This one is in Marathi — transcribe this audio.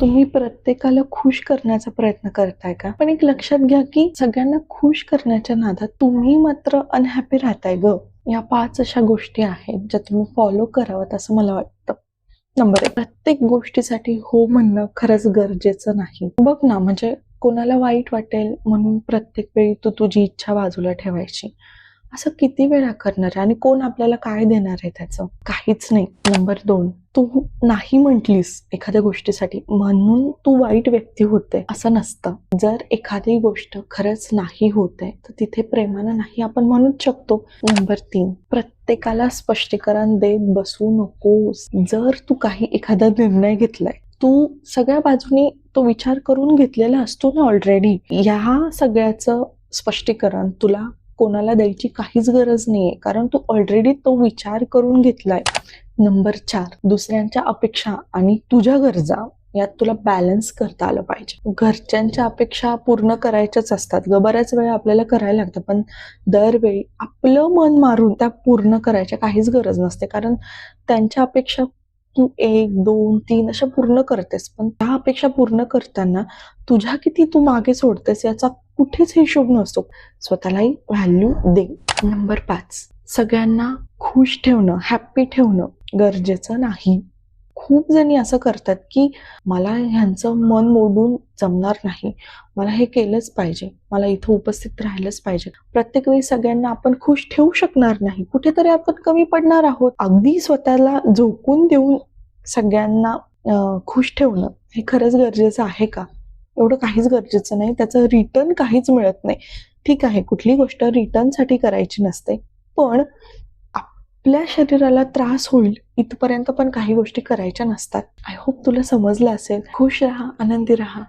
तुम्ही प्रत्येकाला खुश करण्याचा प्रयत्न करताय का? पण एक लक्षात घ्या की सगळ्यांना खुश करण्याच्या नादात तुम्ही मात्र अनहॅपी राहताय ग. या 5 अशा गोष्टी आहेत ज्या तुम्ही फॉलो कराव्यात असं मला वाटतं. नंबर 1, प्रत्येक गोष्टीसाठी हो म्हणणं खरंच गरजेचं नाही. बघ ना, म्हणजे कोणाला वाईट वाटेल म्हणून प्रत्येक वेळी तू तुझी इच्छा बाजूला ठेवायची. असं किती वेळा करणार आहे आणि कोण आपल्याला काय देणार आहे त्याचं? काहीच नाही. नंबर 2, तू नाही म्हटलीस एखाद्या गोष्टीसाठी म्हणून तू वाईट व्यक्ती होते असं नसतं. जर एखादी गोष्ट खरंच नाही होते तर तिथे प्रेमानं नाही आपण म्हणूच शकतो. नंबर 3, प्रत्येकाला स्पष्टीकरण देत बसू नकोस. जर तू काही एखादा निर्णय घेतलाय, तू सगळ्या बाजूनी तो विचार करून घेतलेला असतो ना ऑलरेडी. या सगळ्याचं स्पष्टीकरण तुला कोणाला द्यायची काहीच गरज नाहीये, कारण तू ऑलरेडी तो विचार करून घेतलाय. नंबर 4, दुसऱ्यांच्या अपेक्षा आणि तुझ्या गरजा यात तुला बॅलन्स करता आलं पाहिजे. घरच्यांच्या अपेक्षा पूर्ण करायच्याच असतात ग, बऱ्याच वेळा आपल्याला करायला लागतं, पण दरवेळी आपलं मन मारून त्या पूर्ण करायच्या काहीच गरज नसते, कारण त्यांच्या अपेक्षा तू 1, 2, 3 अशा पूर्ण करतेस, पण त्या अपेक्षा पूर्ण करताना तुझ्या किती तू मागे सोडतेस याचा कुठेच हिशोब नसतो. स्वतःलाही व्हॅल्यू दे. नंबर 5, सगळ्यांना खुश ठेवणं, हॅप्पी ठेवणं गरजेचं नाही. खूप जणी असं करतात की मला ह्यांचं मन मोडून जमणार नाही, मला हे केलंच पाहिजे, मला इथं उपस्थित राहिलंच पाहिजे. प्रत्येक वेळी सगळ्यांना आपण खुश ठेवू शकणार नाही, कुठेतरी आपण कमी पडणार आहोत. अगदी स्वतःला झोकून देऊन सगळ्यांना खुश ठेवणं हे खरंच गरजेचं आहे का? एवढं काहीच गरजेचं नाही, त्याचं रिटर्न काहीच मिळत नाही. ठीक आहे, कुठली गोष्ट रिटर्नसाठी करायची नसते, पण आपल्या शरीराला त्रास होईल इथपर्यंत पण काही गोष्टी करायच्या नसतात. आय होप तुला समजलं असेल. खुश राहा, आनंदी राहा.